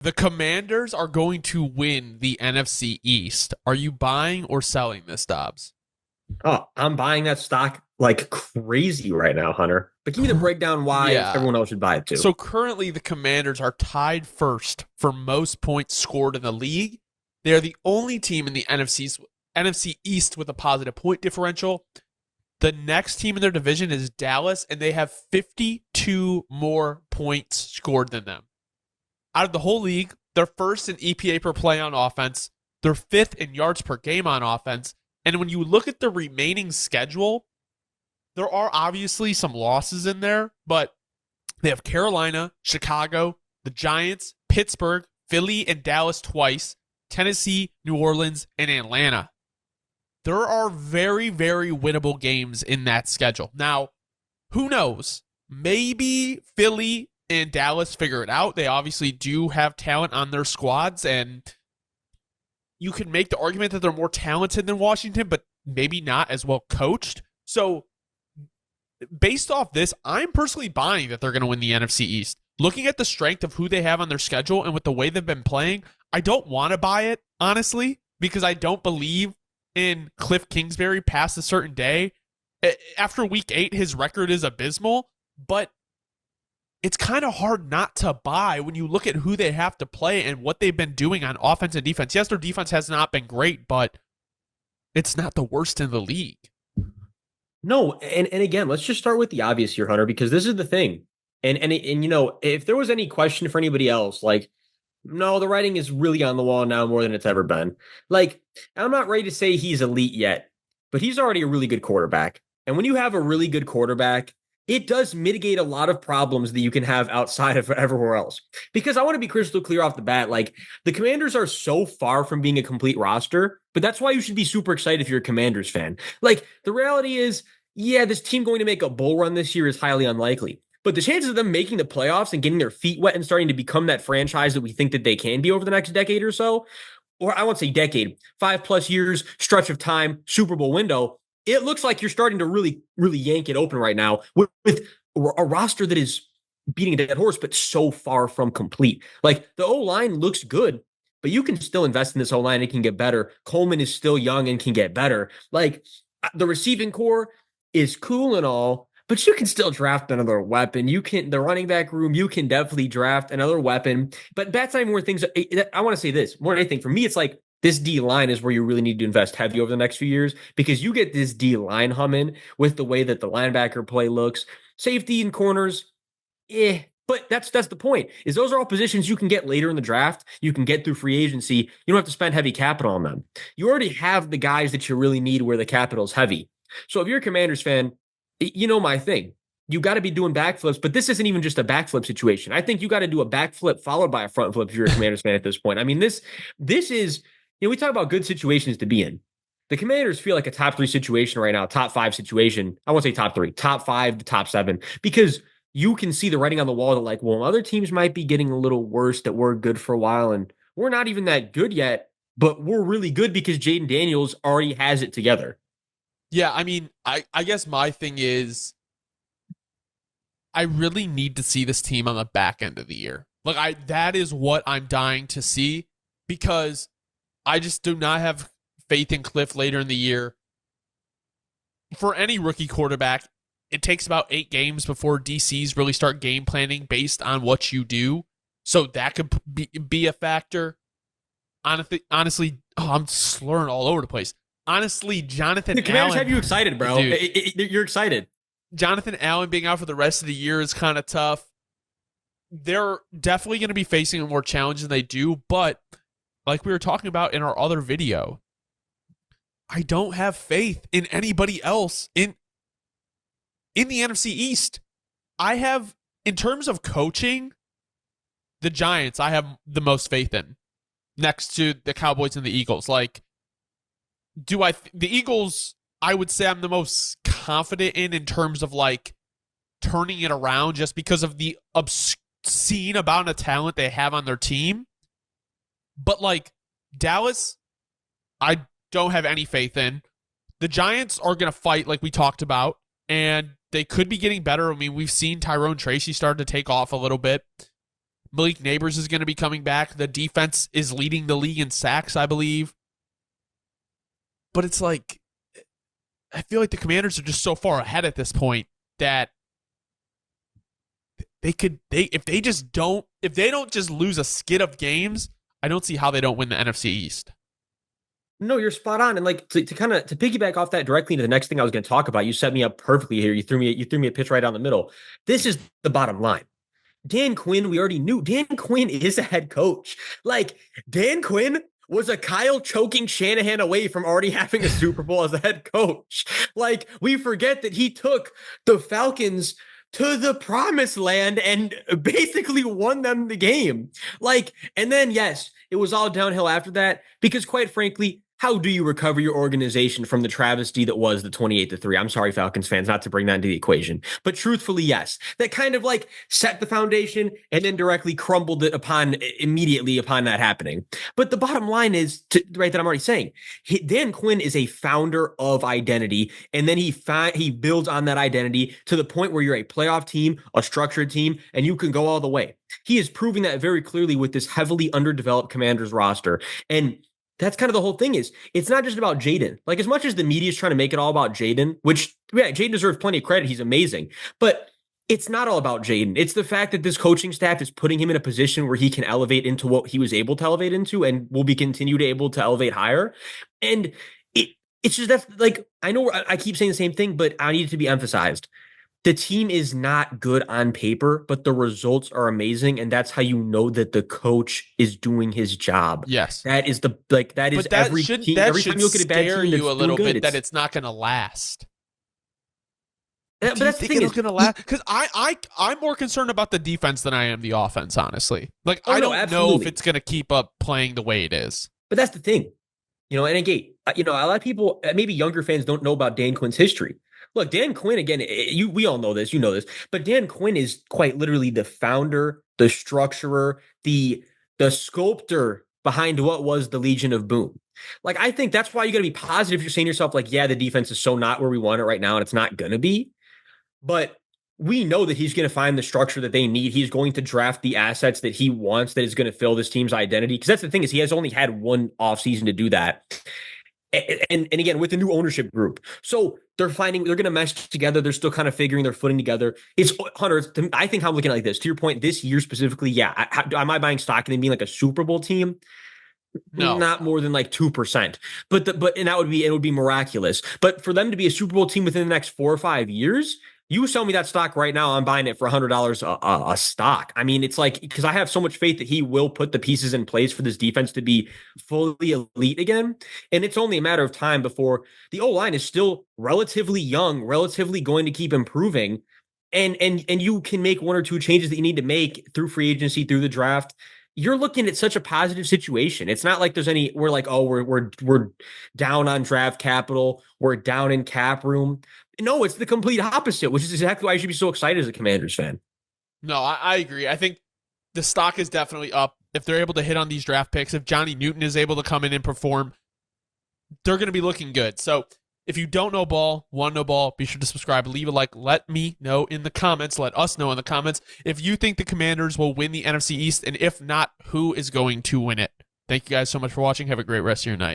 The Commanders are going to win the NFC East. Are you buying or selling this, Dobbs? Oh, I'm buying that stock like crazy right now, Hunter. But give me the breakdown why Yeah. everyone else should buy it too. So currently, the Commanders are tied first for most points scored in the league. They are the only team in the NFC East with a positive point differential. The next team in their division is Dallas, and they have 52 more points scored than them. Out of the whole league, they're first in EPA per play on offense. They're fifth in yards per game on offense. And when you look at the remaining schedule, there are obviously some losses in there, but they have Carolina, Chicago, the Giants, Pittsburgh, Philly, and Dallas twice, Tennessee, New Orleans, and Atlanta. There are very, very winnable games in that schedule. Now, who knows? Maybe Philly and Dallas figure it out. They obviously do have talent on their squads, and you can make the argument that they're more talented than Washington, but maybe not as well coached. So, based off this, I'm personally buying that they're going to win the NFC East. Looking at the strength of who they have on their schedule and with the way they've been playing, I don't want to buy it, honestly, because I don't believe in Cliff Kingsbury past a certain day. After week 8, his record is abysmal, but it's kind of hard not to buy when you look at who they have to play and what they've been doing on offense and defense. Yes, their defense has not been great, but it's not the worst in the league. No, and again, let's just start with the obvious here, Hunter, because this is the thing. And you know, if there was any question for anybody else, like, no, the writing is really on the wall now more than it's ever been. Like, I'm not ready to say he's elite yet, but he's already a really good quarterback. And when you have a really good quarterback, it does mitigate a lot of problems that you can have outside of everywhere else. Because I want to be crystal clear off the bat, like the Commanders are so far from being a complete roster, but that's why you should be super excited if you're a Commanders fan. Like the reality is, yeah, this team going to make a bull run this year is highly unlikely. But the chances of them making the playoffs and getting their feet wet and starting to become that franchise that we think that they can be over the next decade or so, or I won't say decade, 5+ years, stretch of time, Super Bowl window, it looks like you're starting to really, really yank it open right now with a roster that is beating a dead horse, but so far from complete. Like the O-line looks good, but you can still invest in this O-line. It can get better. Coleman is still young and can get better. Like the receiving core is cool and all, but you can still draft another weapon. You can, the running back room, you can definitely draft another weapon. But that's not even where things, I want to say this more than anything. For me, it's like this D line is where you really need to invest heavy over the next few years because you get this D line humming with the way that the linebacker play looks. Safety and corners, but that's the point. Is those are all positions you can get later in the draft. You can get through free agency. You don't have to spend heavy capital on them. You already have the guys that you really need where the capital is heavy. So if you're a Commanders fan, you know my thing. You got to be doing backflips, but this isn't even just a backflip situation. I think you got to do a backflip followed by a front flip if you're a Commanders fan at this point. I mean, this is, you know, we talk about good situations to be in. The Commanders feel like a top 3 situation right now, top 5 situation. I won't say top 3, top 5 to top 7, because you can see the writing on the wall that like, well, other teams might be getting a little worse that we're good for a while. And we're not even that good yet, but we're really good because Jayden Daniels already has it together. Yeah, I mean, I guess my thing is I really need to see this team on the back end of the year. Like that is what I'm dying to see because I just do not have faith in Cliff later in the year. For any rookie quarterback, it takes about 8 games before DCs really start game planning based on what you do. So that could be a factor. Honestly, I'm slurring all over the place. Honestly, Jonathan The Commanders Allen, have you excited, bro. You're excited. Jonathan Allen being out for the rest of the year is kind of tough. They're definitely going to be facing more challenges than they do, but like we were talking about in our other video, I don't have faith in anybody else in the NFC East. I have, in terms of coaching, the Giants I have the most faith in, next to the Cowboys and the Eagles. Like, the Eagles, I would say I'm the most confident in terms of like turning it around just because of the obscene amount of talent they have on their team. But like Dallas, I don't have any faith in. The Giants are going to fight like we talked about, and they could be getting better. I mean, we've seen Tyrone Tracy start to take off a little bit. Malik Neighbors is going to be coming back. The defense is leading the league in sacks, I believe. But it's like, I feel like the Commanders are just so far ahead at this point that if they don't just lose a skid of games, I don't see how they don't win the NFC East. No, you're spot on. And like to piggyback off that directly into the next thing I was going to talk about, you set me up perfectly here. You threw me a pitch right down the middle. This is the bottom line. Dan Quinn, we already knew. Dan Quinn is a head coach. Like, Dan Quinn was a Kyle choking Shanahan away from already having a Super Bowl as a head coach. Like, we forget that he took the Falcons to the promised land and basically won them the game. Like, and then, yes, it was all downhill after that because, quite frankly, how do you recover your organization from the travesty that was the 28-3? I'm sorry, Falcons fans, not to bring that into the equation. But truthfully, yes, that kind of like set the foundation and then directly crumbled it immediately upon that happening. But the bottom line is, right, that I'm already saying, Dan Quinn is a founder of identity. And then he builds on that identity to the point where you're a playoff team, a structured team, and you can go all the way. He is proving that very clearly with this heavily underdeveloped Commanders roster. And that's kind of the whole thing is it's not just about Jayden. Like as much as the media is trying to make it all about Jayden, which yeah, Jayden deserves plenty of credit. He's amazing, but it's not all about Jayden. It's the fact that this coaching staff is putting him in a position where he can elevate into what he was able to elevate into and will be continue to able to elevate higher. And it's just that's like, I know I keep saying the same thing, but I need it to be emphasized. The team is not good on paper, but the results are amazing. And that's how you know that the coach is doing his job. Yes. That is every team. Every time you look at a bad team, you a little bit that it's not going to last. But that's the thing, it's going to last because I'm more concerned about the defense than I am the offense, honestly. Like I don't know if it's going to keep up playing the way it is. But that's the thing, and again, a lot of people, maybe younger fans, don't know about Dan Quinn's history. Look, Dan Quinn, again, we all know this, but Dan Quinn is quite literally the founder, the structurer, the sculptor behind what was the Legion of Boom. Like, I think that's why you got to be positive. You're saying to yourself, like, yeah, the defense is so not where we want it right now, and it's not going to be. But we know that he's going to find the structure that they need. He's going to draft the assets that he wants that is going to fill this team's identity. Because that's the thing is he has only had one offseason to do that. And again, with the new ownership group. So they're going to mesh together. They're still kind of figuring their footing together. It's Hunter. I think I'm looking at it like this. To your point, this year specifically, yeah. Am I buying stock in them being like a Super Bowl team? No, not more than like 2%. But and it would be miraculous. But for them to be a Super Bowl team within the next 4 or 5 years, you sell me that stock right now, I'm buying it for $100 a stock. I mean, it's like, because I have so much faith that he will put the pieces in place for this defense to be fully elite again. And it's only a matter of time before the O-line is still relatively young, relatively going to keep improving. And you can make one or two changes that you need to make through free agency, through the draft. You're looking at such a positive situation. It's not like we're like, oh, we're down on draft capital. We're down in cap room. No, it's the complete opposite, which is exactly why you should be so excited as a Commanders fan. No, I agree. I think the stock is definitely up. If they're able to hit on these draft picks, if Johnny Newton is able to come in and perform, they're going to be looking good. So if you don't know ball, want to know ball, be sure to subscribe, leave a like, let me know in the comments, let us know in the comments if you think the Commanders will win the NFC East, and if not, who is going to win it. Thank you guys so much for watching. Have a great rest of your night.